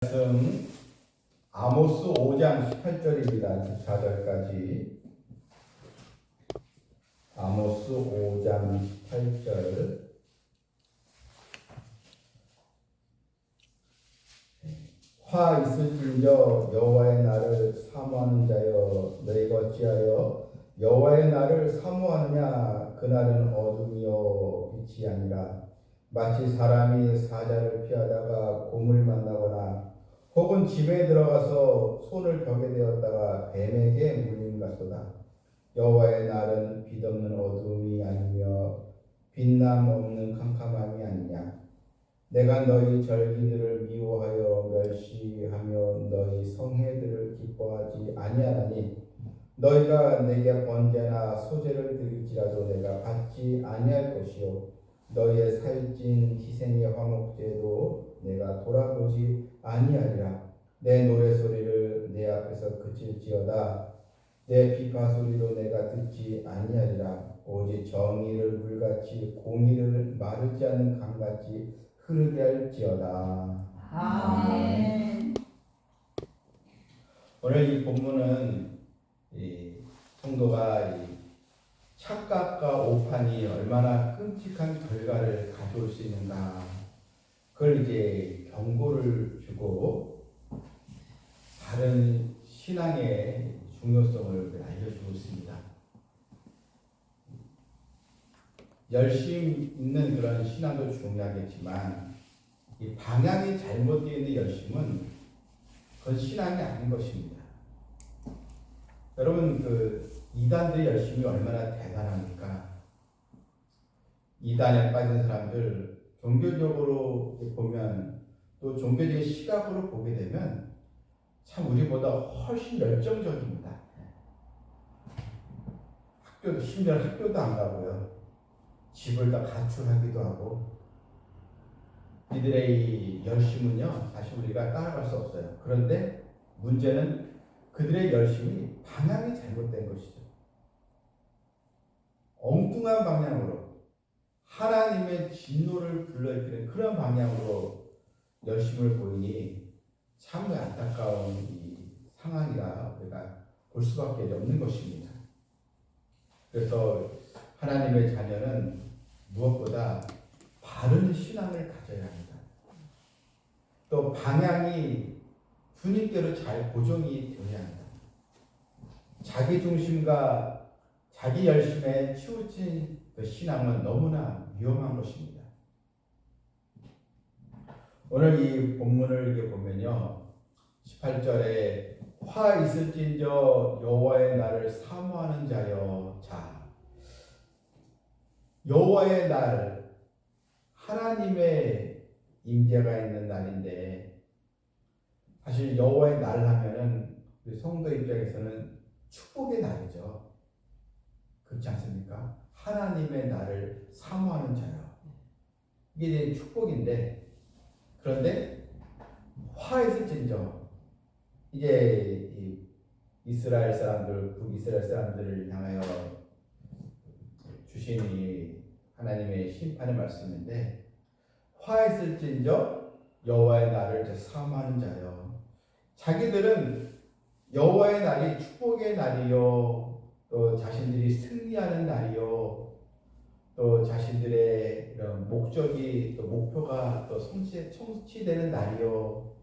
말씀 아모스 5장 18절입니다. 14절까지. 아모스 5장 18절. 화 있을진저 여호와의 날을 사모하는 자여, 너희가 어찌하여 여호와의 날을 사모하느냐? 그날은 어둠이요 빛이 아니라 마치 사람이 사자를 피하다가 곰을 만나거나 혹은 집에 들어가서 손을 벽에 대었다가 뱀에게 물림 같도다. 여호와의 날은 빛없는 어둠이 아니며 빛남 없는 캄캄함이 아니냐. 내가 너희 절기들을 미워하여 멸시하며 너희 성회들을 기뻐하지 아니하나니 너희가 내게 번제나 소제를 드릴지라도 내가 받지 아니할 것이요 너희의 살찐 희생의 화목제도 내가 돌아보지 아니하리라. 내 노래소리를 내 앞에서 그칠지어다. 내 비파 소리도 내가 듣지 아니하리라. 오직 정의를 물같이 공의를 마르지 않는 강같이 흐르게 할지어다. 아멘. 오늘 이 본문은 이 성도가 착각과 오판이 얼마나 끔찍한 결과를 가져올 수 있는가, 그걸 이제 경고를 주고 바른 신앙의 중요성을 알려주고 있습니다. 열심 있는 그런 신앙도 중요하겠지만 이 방향이 잘못되어 있는 열심은 그건 신앙이 아닌 것입니다. 여러분, 이단들의 열심이 얼마나 대단합니까? 이단에 빠진 사람들 종교적으로 보면, 또 종교적인 시각으로 보게 되면 참 우리보다 훨씬 열정적입니다. 심지어 학교도 안 가고요, 집을 다 가출하기도 하고. 이들의 이 열심은요, 사실 우리가 따라갈 수 없어요. 그런데 문제는 그들의 열심이 방향이 잘못된 것이죠. 엉뚱한 방향으로, 하나님의 진노를 불러일으키는 그런 방향으로 열심을 보이니 참 안타까운 이 상황이라 우리가 볼 수밖에 없는 것입니다. 그래서 하나님의 자녀는 무엇보다 바른 신앙을 가져야 합니다. 또 방향이 주님께로 잘 고정이 되어야 합니다. 자기 중심과 자기 열심에 치우친 그 신앙은 너무나 위험한 것입니다. 오늘 이 본문을 이렇게 보면요, 18절에 화 있을진저 여호와의 날을 사모하는 자여. 자, 여호와의 날, 하나님의 임재가 있는 날인데, 사실 여호와의 날 하면은 우리 성도 입장에서는 축복의 날이죠. 그렇지 않습니까? 하나님의 날을 사모하는 자요. 이게 이제 축복인데, 그런데 화있을진저, 이제 이 이스라엘 사람들, 북이스라엘 사람들을 향하여 주신 이 하나님의 심판의 말씀인데, 화있을진저 여호와의 날을 사모하는 자요. 자기들은 여호와의 날이 축복의 날이요, 또 자신들이 승리하는 날이요, 또 자신들의 이런 목적이, 또 목표가 또 성취되는 날이요,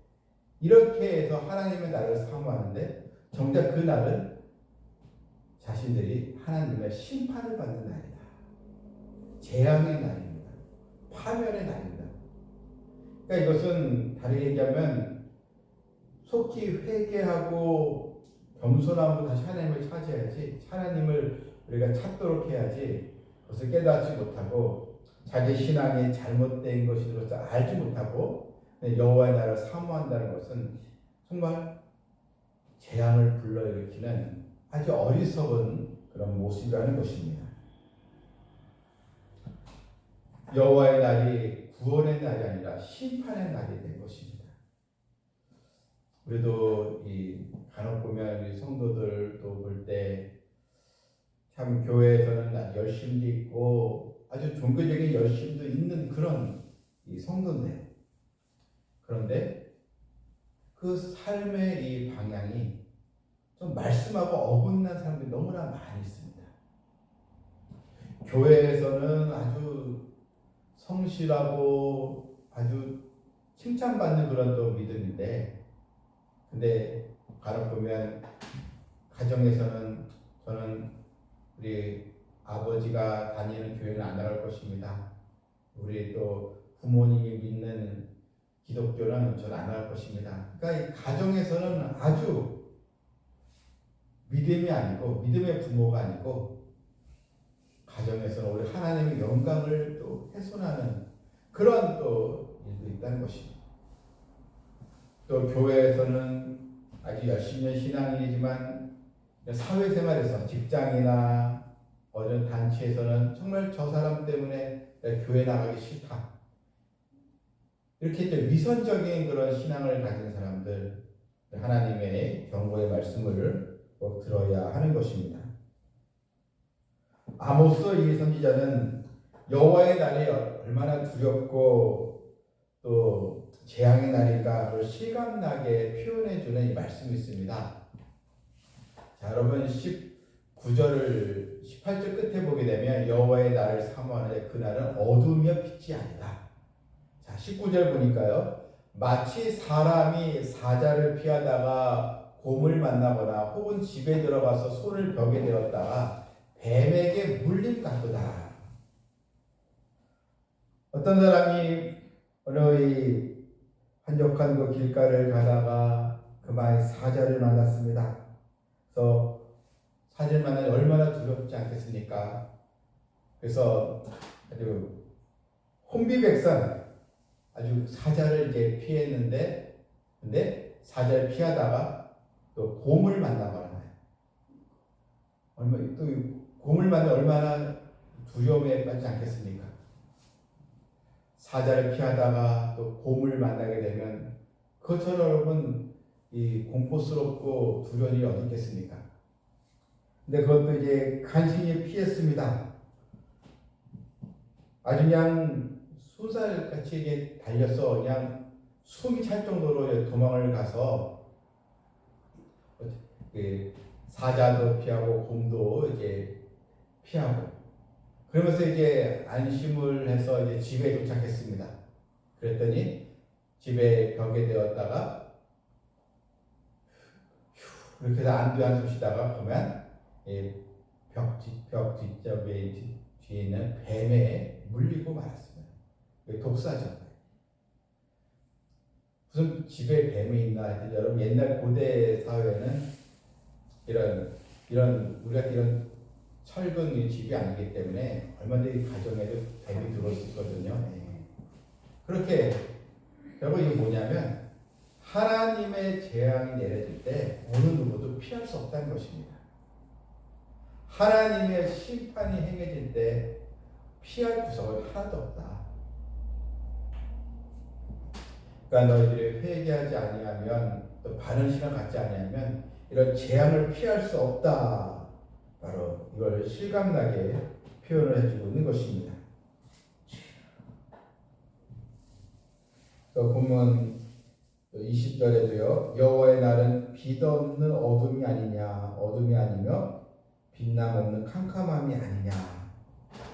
이렇게 해서 하나님의 날을 사모하는데, 정작 그 날은 자신들이 하나님의 심판을 받는 날이다. 재앙의 날입니다. 파멸의 날입니다. 그러니까 이것은 다르게 얘기하면 속히 회개하고 겸손함으로 다시 하나님을 찾아야지, 하나님을 우리가 찾도록 해야지, 그것을 깨닫지 못하고 자기 신앙이 잘못된 것으로서 알지 못하고 여호와의 날을 사모한다는 것은 정말 재앙을 불러일으키는 아주 어리석은 그런 모습이라는 것입니다. 여호와의 날이 구원의 날이 아니라 심판의 날이 된 것입니다. 우리도 간혹 보면 우리 성도들도 볼 때 참 교회에서는 아주 열심도 있고 아주 종교적인 열심도 있는 그런 이 성도인데요. 그런데 그 삶의 이 방향이 좀 말씀하고 어긋난 사람들이 너무나 많이 있습니다. 교회에서는 아주 성실하고 아주 칭찬받는 그런 또 믿음인데, 근데 간혹 보면 가정에서는 저는 우리 아버지가 다니는 교회는 안 나갈 것입니다. 우리 또 부모님이 믿는 기독교는 저는 안 나갈 것입니다. 그러니까 이 가정에서는 아주 믿음이 아니고, 믿음의 부모가 아니고, 가정에서는 우리 하나님의 영광을 또 훼손하는 그런 또 일도 있다는 것입니다. 또 교회에서는 아주 열심히 한 신앙인이지만 사회생활에서 직장이나 어떤 단체에서는 정말 저 사람 때문에 교회 나가기 싫다, 이렇게 이제 위선적인 그런 신앙을 가진 사람들, 하나님의 경고의 말씀을 꼭 들어야 하는 것입니다. 아모스 이 선지자는 여호와의 날이 얼마나 두렵고 또 재앙의 날인가 그걸 실감나게 표현해 주는 이 말씀이 있습니다. 자, 여러분 19절을 18절 끝에 보게 되면 여호와의 날을 사모하는데 그날은 어두우며 빛이 아니다. 자, 19절 보니까요, 마치 사람이 사자를 피하다가 곰을 만나거나 혹은 집에 들어가서 손을 벽에 대었다가 뱀에게 물림 같도다. 어떤 사람이 어느 이 한적한 그 길가를 가다가 그만 사자를 만났습니다. 그래서 사자를 만나니 얼마나 두렵지 않겠습니까? 그래서 아주 혼비백산 아주 사자를 이제 피했는데, 근데 사자를 피하다가 또 곰을 만나거나, 또 곰을 만나 얼마나 두려움에 빠지지 않겠습니까? 사자를 피하다가 또 곰을 만나게 되면 그것처럼 여러분 이 공포스럽고 두려운 일이 어디 있겠습니까? 근데 그것도 이제 간신히 피했습니다. 아주 그냥 쏜살같이 이게 달려서 그냥 숨이 찰 정도로 도망을 가서 사자도 피하고 곰도 이제 피하고, 그러면서 이제 안심을 해서 이제 집에 도착했습니다. 그랬더니 집에 벽에 대었다가 이렇게 해서 안도한 쑤시다가 보면 벽 뒷쪽에 뒤에 있는 뱀에 물리고 말았습니다. 독사죠. 무슨 집에 뱀이 있나? 여러분 옛날 고대 사회에는 이런 우리가 이런 철근 집이 아니기 때문에 얼마든지 가정에도 뱀이 들어올 수 있거든요. 그렇게 결국 이게 뭐냐면 하나님의 재앙이 내려질 때 어느 누구도 피할 수 없다는 것입니다. 하나님의 심판이 행해질 때 피할 구석은 하나도 없다. 그러니까 너희들이 회개하지 아니하면, 또 바른 신앙을 갖지 아니하면 이런 재앙을 피할 수 없다. 바로 이걸 실감나게 표현을 해주고 있는 것입니다. 또 본문 20절에도요, 여호와의 날은 빛 없는 어둠이 아니냐, 어둠이 아니며 빛남 없는 캄캄함이 아니냐,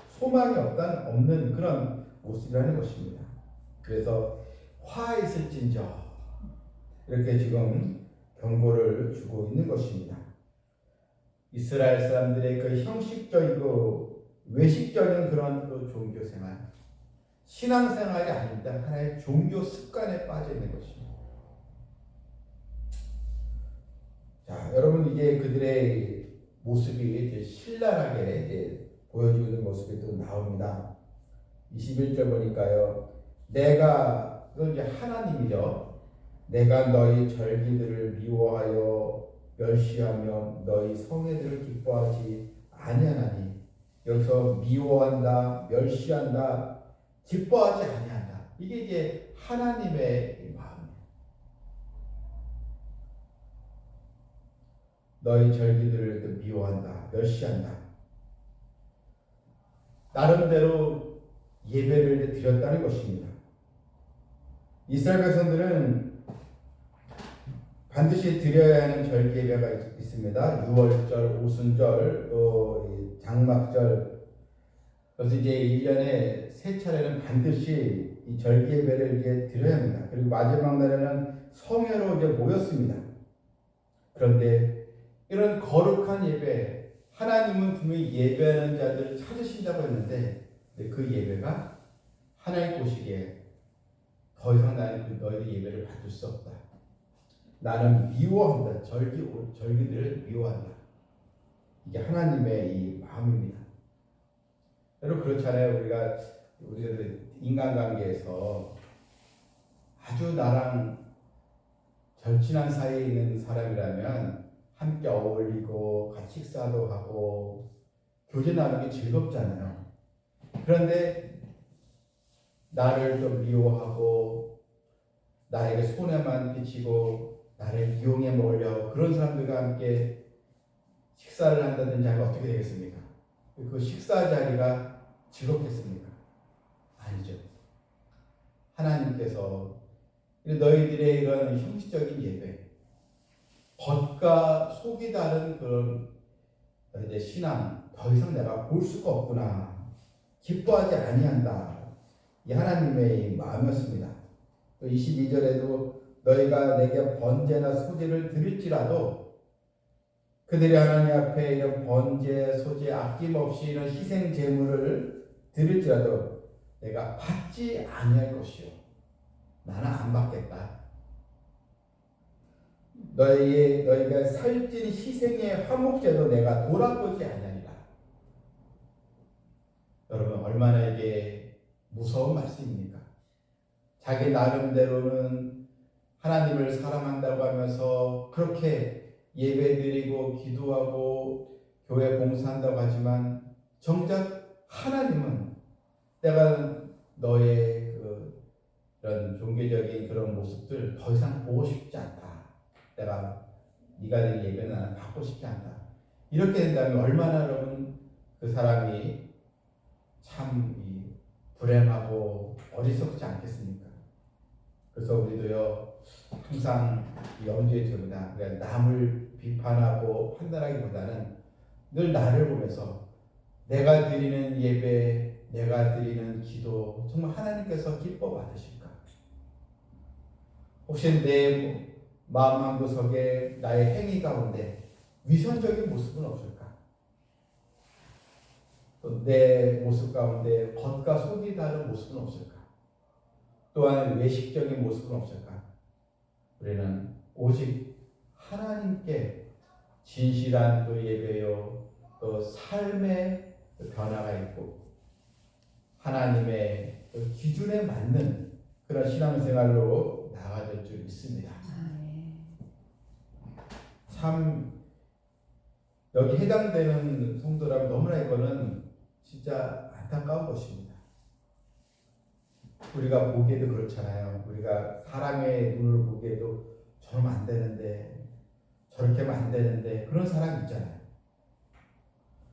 소망이 없는 그런 모습이라는 것입니다. 그래서 화 있을진저 이렇게 지금 경고를 주고 있는 것입니다. 이스라엘 사람들의 그 형식적이고 외식적인 그런 또 종교 생활, 신앙 생활이 아닙니다. 하나의 종교 습관에 빠져 있는 것입니다. 자, 여러분 이제 그들의 모습이 이제 신랄하게 이제 보여지고 있는 모습이 또 나옵니다. 21절 보니까요, 그건 이제 하나님이죠. 내가 너희 절기들을 미워하여 멸시하며 너희 성회들을 기뻐하지 아니하나니, 여기서 미워한다, 멸시한다, 기뻐하지 아니한다, 이게 이제 하나님의 마음이에요. 너희 절기들을 미워한다, 멸시한다. 나름대로 예배를 드렸다는 것입니다. 이스라엘 백성들은 반드시 드려야 하는 절기 예배가 있습니다. 6월절, 오순절, 또 장막절. 그래서 이제 1년에 세 차례는 반드시 이 절기 예배를 이제 드려야 합니다. 그리고 마지막 날에는 성회로 이제 모였습니다. 그런데 이런 거룩한 예배, 하나님은 분명히 예배하는 자들을 찾으신다고 했는데 그 예배가 하나님 보시기에 더 이상 나는 너희의 예배를 받을 수 없다. 나는 미워한다. 절기들을 미워한다. 이게 하나님의 이 마음입니다. 여러분 그렇잖아요. 우리가 인간관계에서 아주 나랑 절친한 사이에 있는 사람이라면 함께 어울리고 같이 식사도 하고 교제 나누는 게 즐겁잖아요. 그런데 나를 좀 미워하고 나에게 손해만 끼치고 나를 이용해 먹으려고 그런 사람들과 함께 식사를 한다든지 하면 어떻게 되겠습니까? 그 식사 자리가 즐겁겠습니까? 아니죠. 하나님께서 너희들의 이런 형식적인 예배, 겉과 속이 다른 그런 너희들의 신앙 더 이상 내가 볼 수가 없구나. 기뻐하지 아니한다. 이 하나님의 마음이었습니다. 또 22절에도 너희가 내게 번제나 소제를 드릴지라도 그들이 하나님 앞에 이런 번제, 소제, 아낌없이 이런 희생 제물을 드릴지라도 내가 받지 아니할 것이요. 나는 안 받겠다. 너희가 살찐 희생의 화목제도 내가 돌아보지 아니하리라. 여러분 얼마나 이게 무서운 말씀입니까? 자기 나름대로는 하나님을 사랑한다고 하면서 그렇게 예배드리고 기도하고 교회 봉사한다고 하지만 정작 하나님은 내가 너의 그런 종교적인 그런 모습들 더 이상 보고 싶지 않다. 내가 네가 드린 예배는 나는 받고 싶지 않다. 이렇게 된다면 얼마나 여러분 그 사람이 참 불행하고 어리석지 않겠습니까? 그래서 우리도요 항상 염두에 둡니다. 그러니까 남을 비판하고 판단하기보다는 늘 나를 보면서 내가 드리는 예배, 내가 드리는 기도 정말 하나님께서 기뻐 받으실까? 혹시 내 마음 한구석에 나의 행위 가운데 위선적인 모습은 없을까? 또 내 모습 가운데 겉과 속이 다른 모습은 없을까? 또한 외식적인 모습은 없을까? 우리는 오직 하나님께 진실한 그 예배요, 또 삶의 변화가 있고 하나님의 그 기준에 맞는 그런 신앙생활로 나아갈 줄 믿습니다. 참 여기 해당되는 성도라면 너무나 이거는 진짜 안타까운 것입니다. 우리가 보기에도 그렇잖아요. 우리가 사람의 눈을 보기에도 저러면 안 되는데 저렇게 하면 안 되는데 그런 사람이 있잖아요.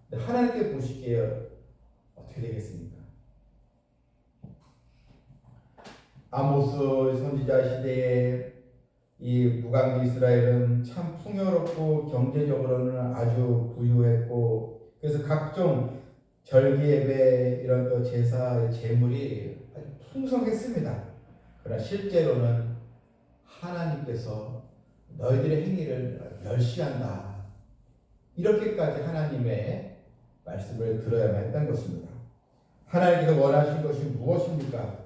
근데 하나님께 보시기에 어떻게 되겠습니까? 아모스 선지자 시대에 이 무강지 이스라엘은 참 풍요롭고 경제적으로는 아주 부유했고 그래서 각종 절기 예배 이런 또 제사의 제물이 아주 풍성했습니다. 그러나 실제로는 하나님께서 너희들의 행위를 멸시한다. 이렇게까지 하나님의 말씀을 들어야만 했다는 것입니다. 하나님께서 원하신 것이 무엇입니까?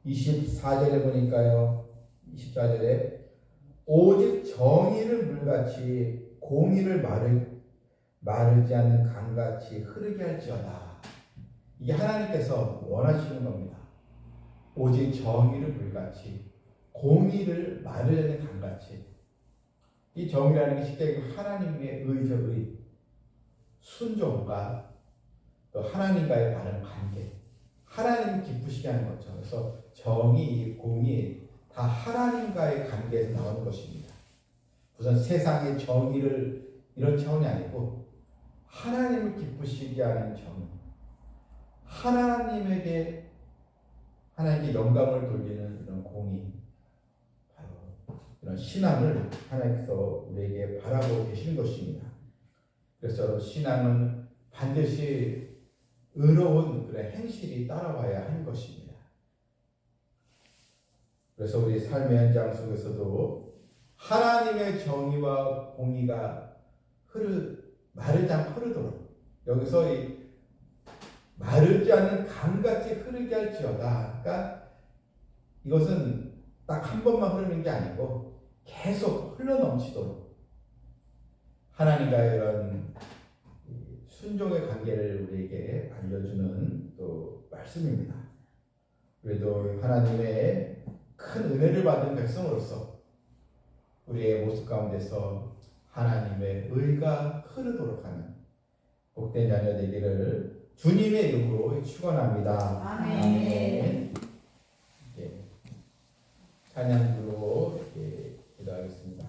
24절에 보니까요. 24절에 오직 정의를 물같이 공의를 마르지 않는 강같이 흐르게 할지어다. 이게 하나님께서 원하시는 겁니다. 오직 정의를 물같이 공의를 마르지 않는 강같이. 이 정의라는 게 쉽게 하나님의 의적 순종과 또 하나님과의 바른 관계, 하나님 기쁘시게 하는 거죠. 그래서 정의, 공의 다 하나님과의 관계에서 나오는 것입니다. 우선 세상의 정의를 이런 차원이 아니고 하나님을 기쁘시게 하는 정의, 하나님께 영광을 돌리는 이런 공의, 바로 그런 신앙을 하나님께서 우리에게 바라보고 계시는 것입니다. 그래서 신앙은 반드시 의로운 그런 행실이 따라와야 하는 것입니다. 그래서 우리 삶의 현장 속에서도 하나님의 정의와 공의가 마르지 않고 흐르도록, 여기서 이 마르지 않는 강같이 흐르게 할지어다. 그러니까 이것은 딱 한 번만 흐르는 게 아니고 계속 흘러넘치도록 하나님과의 이런 순종의 관계를 우리에게 알려주는 또 말씀입니다. 그래도 하나님의 큰 은혜를 받은 백성으로서 우리의 모습 가운데서 하나님의 의가 흐르도록 하는 복된 자녀 되기를 주님의 이름으로 축원합니다. 아멘. 찬양으로 기도하겠습니다.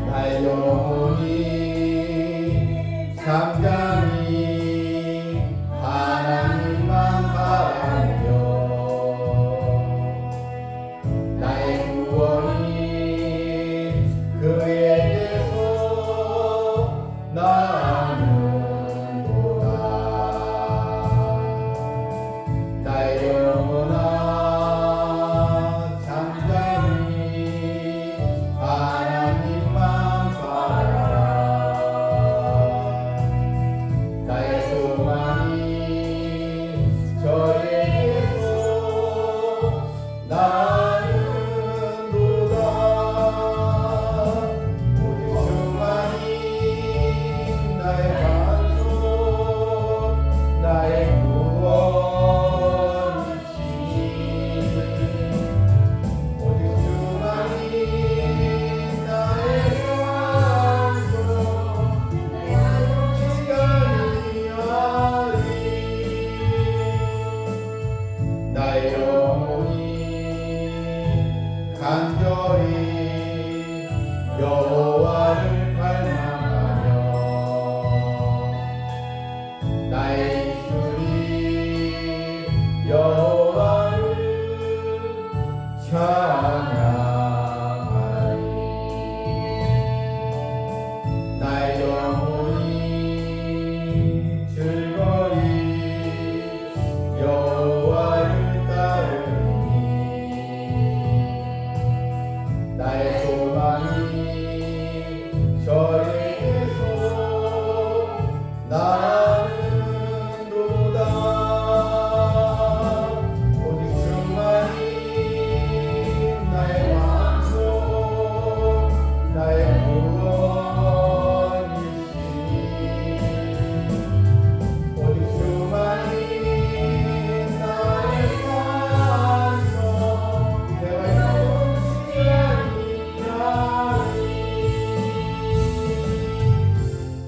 나의 영혼이 잠잠히 하나님만 바라며 나의 구원이 그에게서 나는도다. 나의 영혼아 잠잠히 하나님만 바라라. 나의 소망이 저에게서 나는도다. 오직 주만이 나의 반석 나의 구원이시니 오직 주만이 나의 반석 시간이하리. 나의 영혼이 간절히 여호와를 갈망하며 나의 입술이 여호와를 찬양하리. 나의 영혼이 즐거이 여호와를 따르니 나의 소망이 저에게서 나는도다. 오직 주만이 나의 반석 나의 구원이시니 오직 주만이 나의 반석 내가 영원히 아니하리.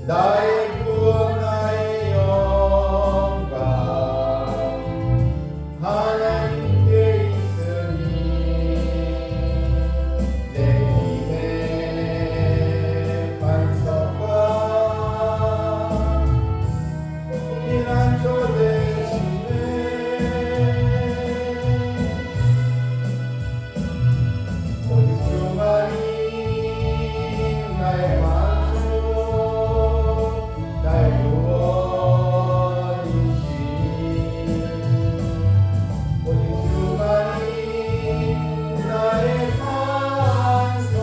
나의 구원 나의 영광 하나님께 있으니 내 힘의 반석과 피난처 되시네. 오직 주만이 나의 반석 나의 구원이시니 오직 주만이 나의 반석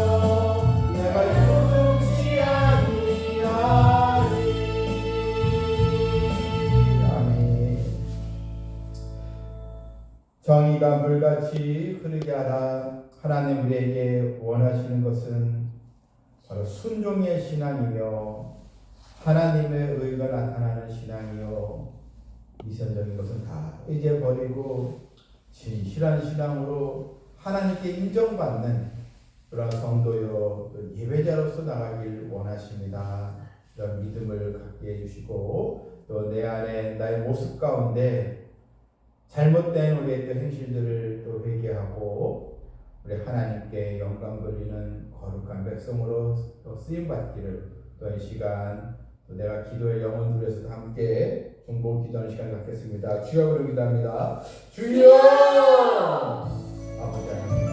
내가 요동치 아니하리. 아멘. 정의가 물같이 흐르게 하라. 하나님 우리에게 원하시는 것은 바로 순종의 신앙이며 하나님의 의가 나타나는 신앙이요 이선적인 것은 다 잊어버리고 진실한 신앙으로 하나님께 인정받는 그런 성도요 또 예배자로서 나가길 원하십니다. 이런 믿음을 갖게 해주시고 또 내 안에 나의 모습 가운데 잘못된 우리의 또 행실들을 또 회개하고 우리 하나님께 영광 돌리는 거룩한 백성으로 또 쓰임 받기를 또 이 시간 또 내가 기도의 영혼 들에서도 함께 중보 기도하는 시간 갖겠습니다. 주여 부르 기도합니다. 주여 아버지 하나님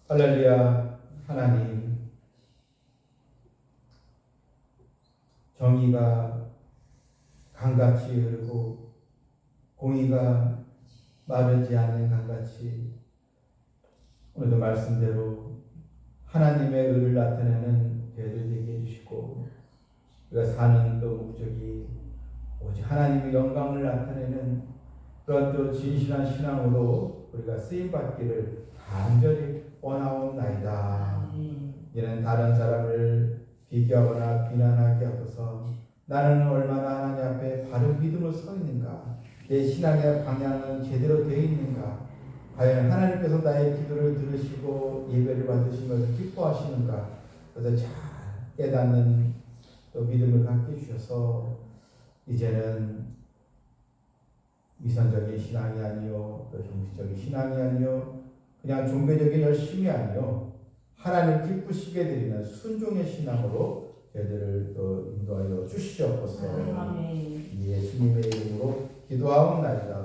할렐루야. 하나님, 정의가 강같이 흐르고 공의가 마르지 않는 강같이 오늘도 말씀대로 하나님의 의를 나타내는 저희들 되게 해주시고, 우리가 사는 또 목적이 오직 하나님의 영광을 나타내는 그런 또 진실한 신앙으로 우리가 쓰임받기를 간절히 원하옵나이다. 이는 다른 사람을 비교하거나 비난하게 하고서 나는 얼마나 하나님 앞에 바른 믿음으로 서 있는가, 내 신앙의 방향은 제대로 되어 있는가, 과연 하나님께서 나의 기도를 들으시고 예배를 받으신 것을 기뻐하시는가, 그래서 잘 깨닫는 또 믿음을 갖게 해주셔서 이제는 위선적인 신앙이 아니요, 또 형식적인 신앙이 아니요, 그냥 종교적인 열심이 아니요, 하나님 기쁘시게 드리는 순종의 신앙으로 저희들을 또 인도하여 주시옵소서. 예수님의 이름으로 기도하옵나이다.